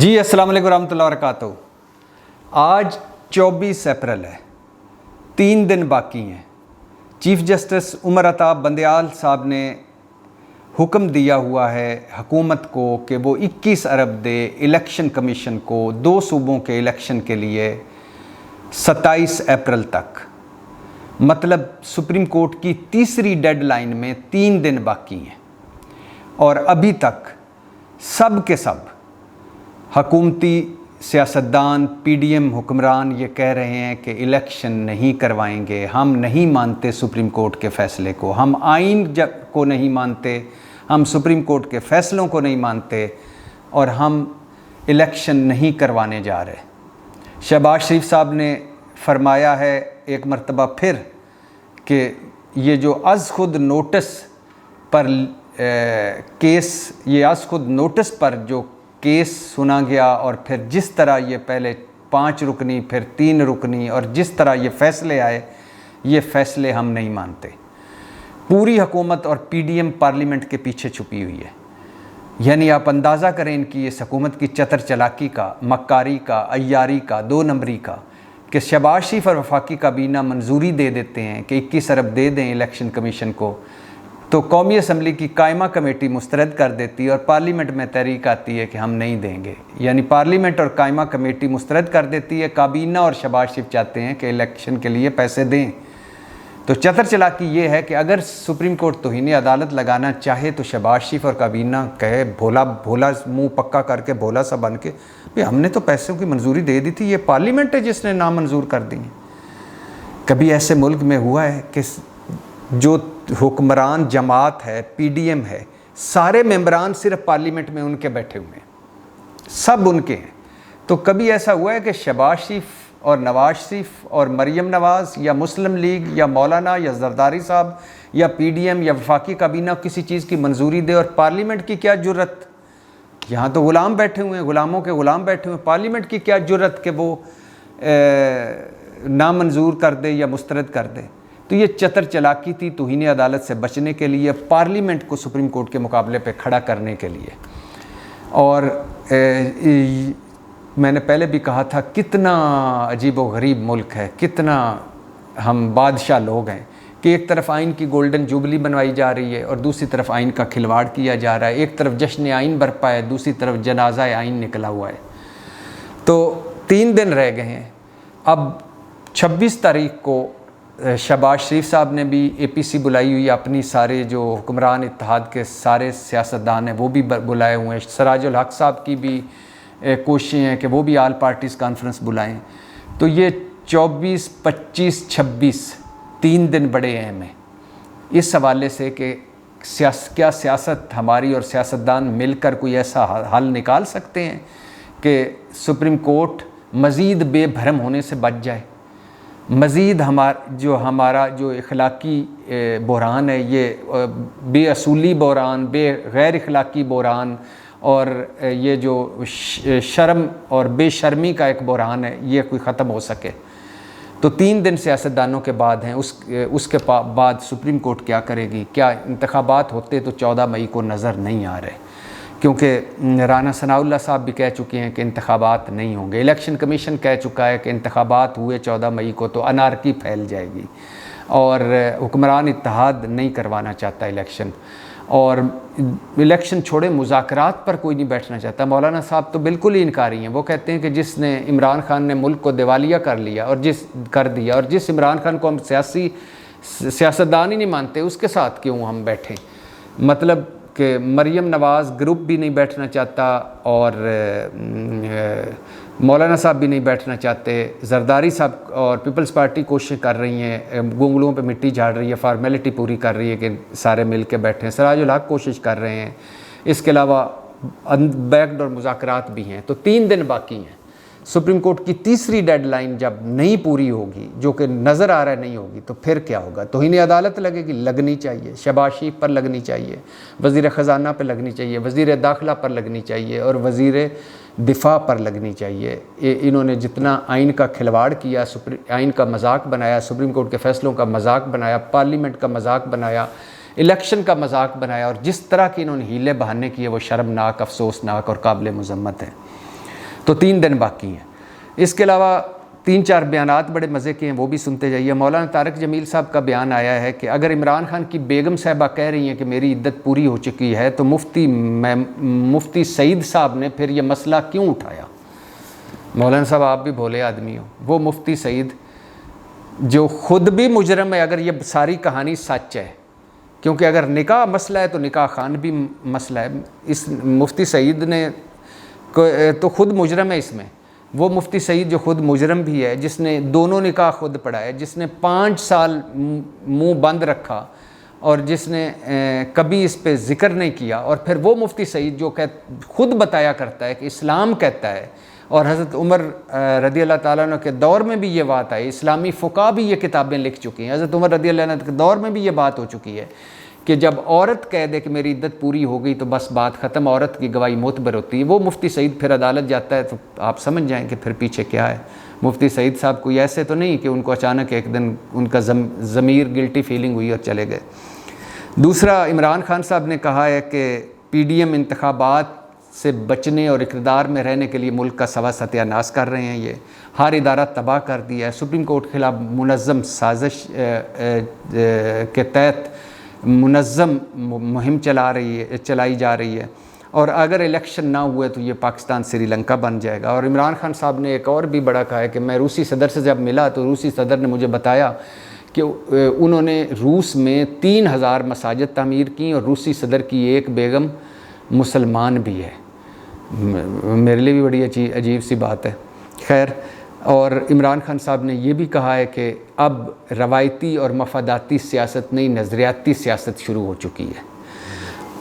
جی السلام علیکم ورحمۃ اللہ وبرکاتہ۔ آج 24 اپریل ہے، 3 دن باقی ہیں۔ چیف جسٹس عمر عطا بندیال صاحب نے حکم دیا ہوا ہے حکومت کو کہ وہ 21 ارب دے الیکشن کمیشن کو 2 صوبوں کے الیکشن کے لیے 27 اپریل تک، مطلب سپریم کورٹ کی تیسری ڈیڈ لائن میں 3 دن باقی ہیں، اور ابھی تک سب کے سب حکومتی سیاستدان پی ڈی ایم حکمران یہ کہہ رہے ہیں کہ الیکشن نہیں کروائیں گے، ہم نہیں مانتے سپریم کورٹ کے فیصلے کو، ہم آئین کو نہیں مانتے، ہم سپریم کورٹ کے فیصلوں کو نہیں مانتے، اور ہم الیکشن نہیں کروانے جا رہے۔ شہباز شریف صاحب نے فرمایا ہے ایک مرتبہ پھر کہ یہ جو از خود نوٹس پر جو کیس سنا گیا، اور پھر جس طرح یہ پہلے 5 رکنی پھر 3 رکنی اور جس طرح یہ فیصلے آئے، یہ فیصلے ہم نہیں مانتے۔ پوری حکومت اور پی ڈی ایم پارلیمنٹ کے پیچھے چھپی ہوئی ہے، یعنی آپ اندازہ کریں ان کی اس حکومت کی چتر چلاکی کا، مکاری کا، عیاری کا، 2 نمبری کا، کہ شہباز شریف اور وفاقی کابینہ منظوری دے دیتے ہیں کہ 21 ارب دے دیں الیکشن کمیشن کو، تو قومی اسمبلی کی قائمہ کمیٹی مسترد کر دیتی ہے اور پارلیمنٹ میں تحریک آتی ہے کہ ہم نہیں دیں گے، یعنی پارلیمنٹ اور قائمہ کمیٹی مسترد کر دیتی ہے، کابینہ اور شہباز شریف چاہتے ہیں کہ الیکشن کے لیے پیسے دیں۔ تو چتر چلاکی یہ ہے کہ اگر سپریم کورٹ توہین عدالت لگانا چاہے تو شہباز شریف اور کابینہ کہے بھولا منہ پکا کر کے، بھولا سا بن کے، ہم نے تو پیسوں کی منظوری دے دی تھی، یہ پارلیمنٹ ہے جس نے نامنظور کر دی ہیں۔ کبھی ایسے ملک میں ہوا ہے کہ جو حکمران جماعت ہے، پی ڈی ایم ہے، سارے ممبران صرف پارلیمنٹ میں ان کے بیٹھے ہوئے ہیں، سب ان کے ہیں؟ تو کبھی ایسا ہوا ہے کہ شہباز شریف اور نواز شریف اور مریم نواز یا مسلم لیگ یا مولانا یا زرداری صاحب یا پی ڈی ایم یا وفاقی کابینہ کسی چیز کی منظوری دے، اور پارلیمنٹ کی کیا جرت؟ یہاں تو غلام بیٹھے ہوئے ہیں، غلاموں کے غلام بیٹھے ہوئے ہیں، پارلیمنٹ کی کیا جرت کہ وہ نامنظور کر دے یا مسترد کر دے؟ تو یہ چتر چلاکی تھی توہین عدالت سے بچنے کے لیے، پارلیمنٹ کو سپریم کورٹ کے مقابلے پہ کھڑا کرنے کے لیے۔ اور میں نے پہلے بھی کہا تھا کتنا عجیب و غریب ملک ہے، کتنا ہم بادشاہ لوگ ہیں کہ ایک طرف آئین کی گولڈن جوبلی بنوائی جا رہی ہے اور دوسری طرف آئین کا کھلواڑ کیا جا رہا ہے، ایک طرف جشن آئین برپا ہے، دوسری طرف جنازہ آئین نکلا ہوا ہے۔ تو 3 دن رہ گئے ہیں۔ اب 26 تاریخ کو شہباز شریف صاحب نے بھی اے پی سی بلائی ہوئی، اپنی سارے جو حکمران اتحاد کے سارے سیاستدان ہیں وہ بھی بلائے ہوئے ہیں، سراج الحق صاحب کی بھی کوششیں ہیں کہ وہ بھی آل پارٹیز کانفرنس بلائیں۔ تو یہ 24، 25، 26 3 دن بڑے اہم ہیں اس حوالے سے کہ کیا سیاست ہماری اور سیاستدان مل کر کوئی ایسا حل نکال سکتے ہیں کہ سپریم کورٹ مزید بے بھرم ہونے سے بچ جائے، مزید ہمارا جو اخلاقی بحران ہے، یہ بے اصولی بحران، غیر اخلاقی بحران، اور یہ جو شرم اور بے شرمی کا ایک بحران ہے، یہ کوئی ختم ہو سکے۔ تو 3 دن سیاستدانوں کے بعد ہیں، اس کے بعد سپریم کورٹ کیا کرے گی؟ کیا انتخابات ہوتے تو 14 مئی کو نظر نہیں آ رہے، کیونکہ رانا ثناء اللہ صاحب بھی کہہ چکے ہیں کہ انتخابات نہیں ہوں گے، الیکشن کمیشن کہہ چکا ہے کہ انتخابات ہوئے 14 مئی کو تو انارکی پھیل جائے گی، اور حکمران اتحاد نہیں کروانا چاہتا الیکشن، اور الیکشن چھوڑے مذاکرات پر کوئی نہیں بیٹھنا چاہتا۔ مولانا صاحب تو بالکل ہی انکاری ہیں، وہ کہتے ہیں کہ جس نے عمران خان نے ملک کو دیوالیہ کر دیا اور جس عمران خان کو ہم سیاستدان ہی نہیں مانتے، اس کے ساتھ کیوں ہم بیٹھیں؟ مطلب کہ مریم نواز گروپ بھی نہیں بیٹھنا چاہتا، اور مولانا صاحب بھی نہیں بیٹھنا چاہتے، زرداری صاحب اور پیپلز پارٹی کوشش کر رہی ہیں، گونگلوں پہ مٹی جھاڑ رہی ہے، فارمیلٹی پوری کر رہی ہے کہ سارے مل کے بیٹھیں، سراج الحق کوشش کر رہے ہیں، اس کے علاوہ بیک ڈور مذاکرات بھی ہیں۔ تو 3 دن باقی ہیں۔ سپریم کورٹ کی تیسری ڈیڈ لائن جب نہیں پوری ہوگی، جو کہ نظر آ رہا ہے نہیں ہوگی، تو پھر کیا ہوگا؟ توہین عدالت لگے گی، لگنی چاہیے، شہباز شریف پر لگنی چاہیے، وزیر خزانہ پر لگنی چاہیے، وزیر داخلہ پر لگنی چاہیے، اور وزیر دفاع پر لگنی چاہیے۔ انہوں نے جتنا آئین کا کھلواڑ کیا، آئین کا مذاق بنایا، سپریم کورٹ کے فیصلوں کا مذاق بنایا، پارلیمنٹ کا مذاق بنایا، الیکشن کا مذاق بنایا، اور جس طرح کی انہوں نے ہیلے بہانے کیے وہ شرمناک، افسوسناک اور قابل مذمت ہیں۔ تو 3 دن باقی ہیں۔ اس کے علاوہ 3-4 بیانات بڑے مزے کے ہیں، وہ بھی سنتے جائیے۔ مولانا طارق جمیل صاحب کا بیان آیا ہے کہ اگر عمران خان کی بیگم صاحبہ کہہ رہی ہیں کہ میری عدت پوری ہو چکی ہے تو مفتی سعید صاحب نے پھر یہ مسئلہ کیوں اٹھایا؟ مولانا صاحب آپ بھی بھولے آدمی ہو، وہ مفتی سعید جو خود بھی مجرم ہے اگر یہ ساری کہانی سچ ہے، کیونکہ اگر نکاح مسئلہ ہے تو نکاح خان بھی مسئلہ ہے۔ اس مفتی سعید نے تو خود مجرم ہے اس میں، وہ مفتی سعید جو خود مجرم بھی ہے، جس نے دونوں نکاح خود پڑھائے، جس نے 5 سال منہ بند رکھا اور جس نے کبھی اس پہ ذکر نہیں کیا، اور پھر وہ مفتی سعید جو خود بتایا کرتا ہے کہ اسلام کہتا ہے، اور حضرت عمر رضی اللہ تعالیٰ عنہ کے دور میں بھی یہ بات آئی، اسلامی فقہ بھی یہ کتابیں لکھ چکی ہیں، حضرت عمر رضی اللہ عنہ کے دور میں بھی یہ بات ہو چکی ہے کہ جب عورت کہہ دے کہ میری عدت پوری ہو گئی تو بس بات ختم، عورت کی گواہی معتبر ہوتی ہے۔ وہ مفتی سعید پھر عدالت جاتا ہے تو آپ سمجھ جائیں کہ پھر پیچھے کیا ہے۔ مفتی سعید صاحب کوئی ایسے تو نہیں کہ ان کو اچانک ایک دن ان کا ضمیر گلٹی فیلنگ ہوئی اور چلے گئے۔ دوسرا، عمران خان صاحب نے کہا ہے کہ پی ڈی ایم انتخابات سے بچنے اور اقتدار میں رہنے کے لیے ملک کا ستیہ ناش کر رہے ہیں، یہ ہر ادارہ تباہ کر دیا ہے، سپریم کورٹ کے خلاف منظم سازش کے تحت منظم مہم چلائی جا رہی ہے، اور اگر الیکشن نہ ہوئے تو یہ پاکستان سری لنکا بن جائے گا۔ اور عمران خان صاحب نے ایک اور بھی بڑا کہا ہے کہ میں روسی صدر سے جب ملا تو روسی صدر نے مجھے بتایا کہ انہوں نے روس میں 3000 مساجد تعمیر کی اور روسی صدر کی ایک بیگم مسلمان بھی ہے۔ میرے لیے بھی بڑی عجیب سی بات ہے۔ خیر، اور عمران خان صاحب نے یہ بھی کہا ہے کہ اب روایتی اور مفاداتی سیاست نہیں، نظریاتی سیاست شروع ہو چکی ہے۔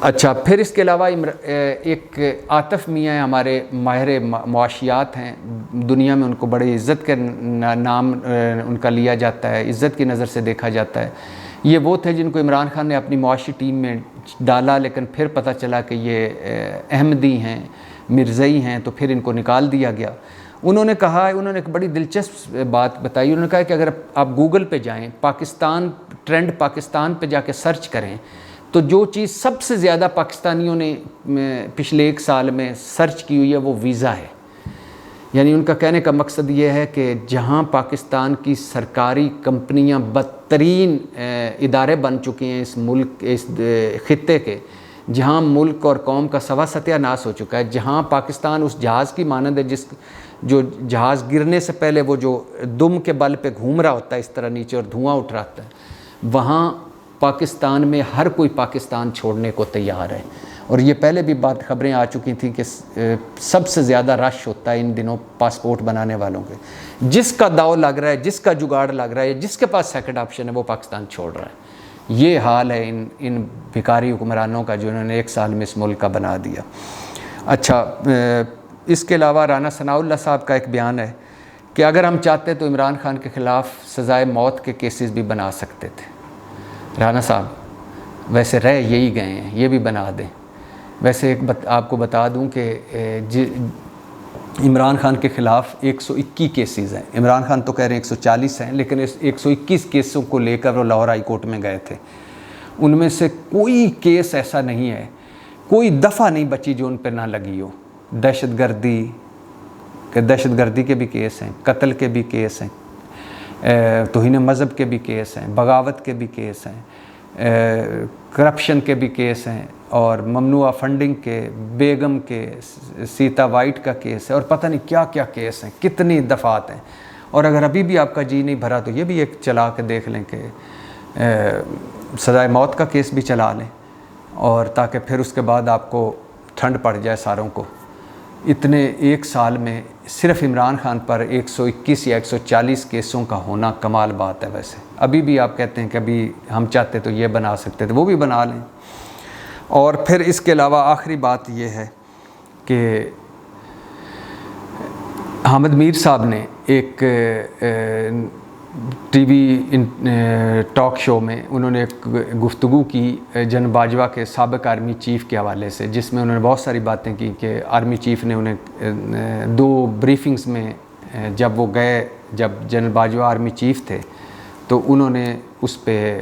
اچھا، پھر اس کے علاوہ ایک عاطف میاں ہیں، ہمارے ماہر معاشیات ہیں، دنیا میں ان کو بڑی عزت کے نام ان کا لیا جاتا ہے، عزت کی نظر سے دیکھا جاتا ہے۔ یہ وہ تھے جن کو عمران خان نے اپنی معاشی ٹیم میں ڈالا، لیکن پھر پتہ چلا کہ یہ احمدی ہیں، مرزئی ہیں، تو پھر ان کو نکال دیا گیا۔ انہوں نے ایک بڑی دلچسپ بات بتائی، انہوں نے کہا کہ اگر آپ گوگل پہ جائیں، ٹرینڈ پاکستان پہ جا کے سرچ کریں تو جو چیز سب سے زیادہ پاکستانیوں نے پچھلے 1 سال میں سرچ کی ہوئی ہے وہ ویزا ہے۔ یعنی ان کا کہنے کا مقصد یہ ہے کہ جہاں پاکستان کی سرکاری کمپنیاں بدترین ادارے بن چکی ہیں اس ملک، اس خطے کے، جہاں ملک اور قوم کا ستیہ ناش ہو چکا ہے، جہاں پاکستان اس جہاز کی مانند ہے جو جہاز گرنے سے پہلے وہ جو دم کے بل پہ گھوم رہا ہوتا ہے اس طرح نیچے اور دھواں اٹھ رہا ہوتا ہے، وہاں پاکستان میں ہر کوئی پاکستان چھوڑنے کو تیار ہے۔ اور یہ پہلے بھی خبریں آ چکی تھیں کہ سب سے زیادہ رش ہوتا ہے ان دنوں پاسپورٹ بنانے والوں کے، جس کا داؤ لگ رہا ہے، جس کا جگاڑ لگ رہا ہے، جس کے پاس سیکنڈ آپشن ہے وہ پاکستان چھوڑ رہا ہے۔ یہ حال ہے ان بھکاری حکمرانوں کا جو انہوں نے 1 سال میں اس ملک کا بنا دیا۔ اچھا، اس کے علاوہ رانا ثناء اللہ صاحب کا ایک بیان ہے کہ اگر ہم چاہتے تو عمران خان کے خلاف سزائے موت کے کیسز بھی بنا سکتے تھے۔ رانا صاحب ویسے رہ یہی گئے ہیں، یہ بھی بنا دیں۔ ویسے آپ کو بتا دوں کہ عمران خان کے خلاف 121 کیسز ہیں، عمران خان تو کہہ رہے ہیں 140 ہیں، لیکن اس 121 کیسوں کو لے کر وہ لاہور ہائی کورٹ میں گئے تھے۔ ان میں سے کوئی کیس ایسا نہیں ہے، کوئی دفعہ نہیں بچی جو ان پہ نہ لگی ہو۔ دہشت گردی کے بھی کیس ہیں، قتل کے بھی کیس ہیں، توہین مذہب کے بھی کیس ہیں، بغاوت کے بھی کیس ہیں، کرپشن کے بھی کیس ہیں، اور ممنوعہ فنڈنگ کے، بیگم کے، سیتا وائٹ کا کیس ہے، اور پتہ نہیں کیا کیا کیس ہیں، کتنی دفعات ہیں۔ اور اگر ابھی بھی آپ کا جی نہیں بھرا تو یہ بھی ایک چلا کے دیکھ لیں کہ سزائے موت کا کیس بھی چلا لیں، اور تاکہ پھر اس کے بعد آپ کو ٹھنڈ پڑ جائے ساروں کو۔ اتنے 1 سال میں صرف عمران خان پر 121 یا 140 کیسوں کا ہونا کمال بات ہے۔ ویسے ابھی بھی آپ کہتے ہیں کہ ابھی ہم چاہتے تو یہ بنا سکتے تھے، وہ بھی بنا لیں۔ اور پھر اس کے علاوہ آخری بات یہ ہے کہ حامد میر صاحب نے ایک ٹی وی ٹاک شو میں انہوں نے ایک گفتگو کی جنرل باجوہ کے سابق آرمی چیف کے حوالے سے، جس میں انہوں نے بہت ساری باتیں کی کہ آرمی چیف نے انہیں 2 بریفنگز میں جب وہ گئے، جب جنرل باجوہ آرمی چیف تھے تو انہوں نے اس پہ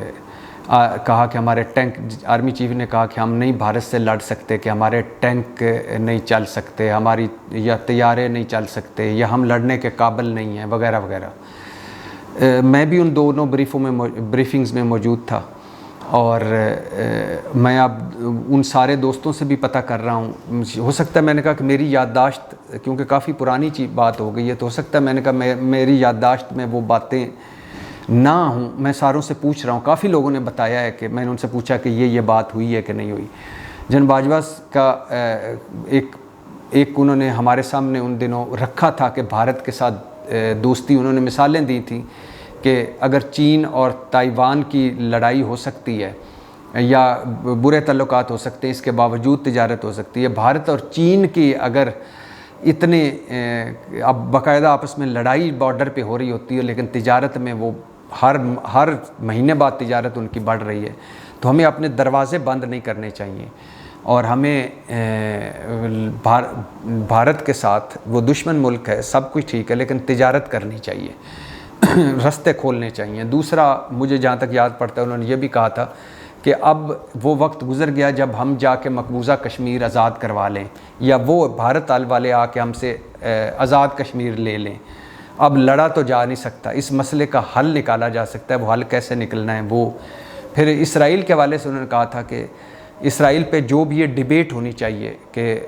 کہا کہ ہمارے ٹینک، آرمی چیف نے کہا کہ ہم نہیں بھارت سے لڑ سکتے، کہ ہمارے ٹینک نہیں چل سکتے، ہماری یا طیارے نہیں چل سکتے، یا ہم لڑنے کے قابل نہیں ہیں، وغیرہ وغیرہ۔ میں بھی ان دونوں بریفنگز میں موجود تھا، اور میں اب ان سارے دوستوں سے بھی پتہ کر رہا ہوں۔ ہو سکتا ہے، میں نے کہا کہ میری یادداشت کیونکہ کافی پرانی بات ہو گئی ہے، تو ہو سکتا ہے میں نے کہا میری یادداشت میں وہ باتیں نہ ہوں۔ میں ساروں سے پوچھ رہا ہوں، کافی لوگوں نے بتایا ہے کہ میں نے ان سے پوچھا کہ یہ بات ہوئی ہے کہ نہیں ہوئی۔ جنرل باجوہ کا ایک انہوں نے ہمارے سامنے ان دنوں رکھا تھا کہ بھارت کے ساتھ دوستی، انہوں نے مثالیں دی تھیں کہ اگر چین اور تائیوان کی لڑائی ہو سکتی ہے یا برے تعلقات ہو سکتے ہیں، اس کے باوجود تجارت ہو سکتی ہے، بھارت اور چین کی اگر اتنے اب باقاعدہ آپس میں لڑائی بارڈر پہ ہو رہی ہوتی ہے، لیکن تجارت میں وہ ہر مہینے بعد تجارت ان کی بڑھ رہی ہے، تو ہمیں اپنے دروازے بند نہیں کرنے چاہیے، اور ہمیں بھارت کے ساتھ، وہ دشمن ملک ہے، سب کچھ ٹھیک ہے، لیکن تجارت کرنی چاہیے، رستے کھولنے چاہیے۔ دوسرا، مجھے جہاں تک یاد پڑتا ہے، انہوں نے یہ بھی کہا تھا کہ اب وہ وقت گزر گیا جب ہم جا کے مقبوضہ کشمیر آزاد کروا لیں، یا وہ بھارت والے آ کے ہم سے آزاد کشمیر لے لیں۔ اب لڑا تو جا نہیں سکتا، اس مسئلے کا حل نکالا جا سکتا ہے، وہ حل کیسے نکلنا ہے وہ۔ پھر اسرائیل کے حوالے سے انہوں نے کہا تھا کہ اسرائیل پہ جو بھی یہ ڈیبیٹ ہونی چاہیے کہ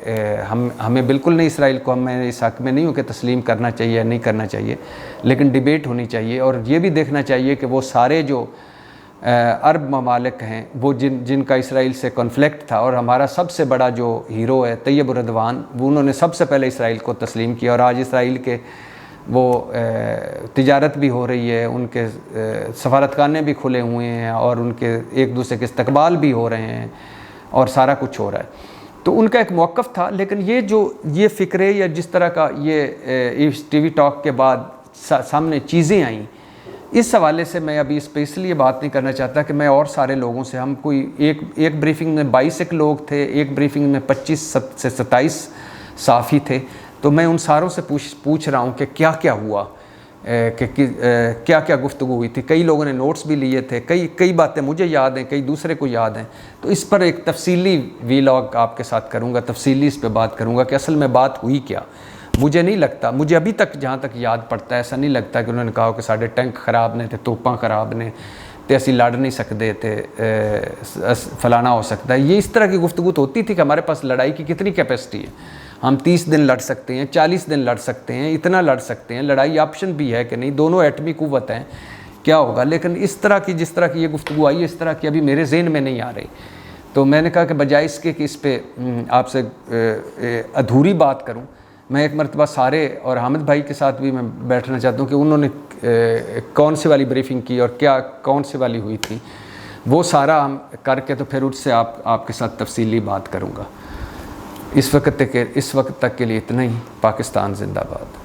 ہمیں بالکل نہیں، اسرائیل کو میں اس حق میں نہیں ہوں کہ تسلیم کرنا چاہیے یا نہیں کرنا چاہیے، لیکن ڈیبیٹ ہونی چاہیے، اور یہ بھی دیکھنا چاہیے کہ وہ سارے جو عرب ممالک ہیں، وہ جن کا اسرائیل سے کنفلکٹ تھا، اور ہمارا سب سے بڑا جو ہیرو ہے طیب الردوان، وہ انہوں نے سب سے پہلے اسرائیل کو تسلیم کیا، اور آج اسرائیل کے وہ تجارت بھی ہو رہی ہے، ان کے سفارتخانے بھی کھلے ہوئے ہیں، اور ان کے ایک دوسرے کے استقبال بھی ہو رہے ہیں، اور سارا کچھ ہو رہا ہے۔ تو ان کا ایک موقف تھا، لیکن یہ فکرے یا جس طرح کا یہ ٹی وی ٹاک کے بعد سامنے چیزیں آئیں، اس حوالے سے میں ابھی اس پہ اس لیے بات نہیں کرنا چاہتا کہ میں اور سارے لوگوں سے، ہم کوئی ایک بریفنگ میں 22 لوگ تھے، ایک بریفنگ میں 25 سے 27 صحافی تھے، تو میں ان ساروں سے پوچھ رہا ہوں کہ کیا کیا ہوا، کہ کیا کیا گفتگو ہوئی تھی۔ کئی لوگوں نے نوٹس بھی لیے تھے، کئی باتیں مجھے یاد ہیں، کئی دوسرے کو یاد ہیں، تو اس پر ایک تفصیلی ویلاگ آپ کے ساتھ کروں گا، تفصیلی اس پہ بات کروں گا کہ اصل میں بات ہوئی کیا۔ مجھے نہیں لگتا، مجھے ابھی تک جہاں تک یاد پڑتا ہے، ایسا نہیں لگتا کہ انہوں نے کہا کہ ساڈے ٹینک خراب نے تے، توپاں خراب نے تے، اسی لڑ نہیں سکتے تے، فلانا ہو سکتا ہے۔ یہ اس طرح کی گفتگو تو ہوتی تھی کہ ہمارے پاس لڑائی کی کتنی کیپیسٹی ہے، ہم 30 دن لڑ سکتے ہیں، 40 دن لڑ سکتے ہیں، اتنا لڑ سکتے ہیں، لڑائی آپشن بھی ہے کہ نہیں، دونوں ایٹمی قوت ہیں، کیا ہوگا۔ لیکن اس طرح کی جس طرح کی یہ گفتگو آئی، اس طرح کی ابھی میرے ذہن میں نہیں آ رہی، تو میں نے کہا کہ بجائے اس کے کہ اس پہ آپ سے ادھوری بات کروں، میں ایک مرتبہ سارے اور حامد بھائی کے ساتھ بھی میں بیٹھنا چاہتا ہوں کہ انہوں نے کون سی والی بریفنگ کی اور کیا کون سی والی ہوئی تھی، وہ سارا ہم کر کے تو پھر اس سے آپ کے ساتھ تفصیلی بات کروں گا۔ اس وقت تک کے لیے اتنا ہی۔ پاکستان زندہ باد۔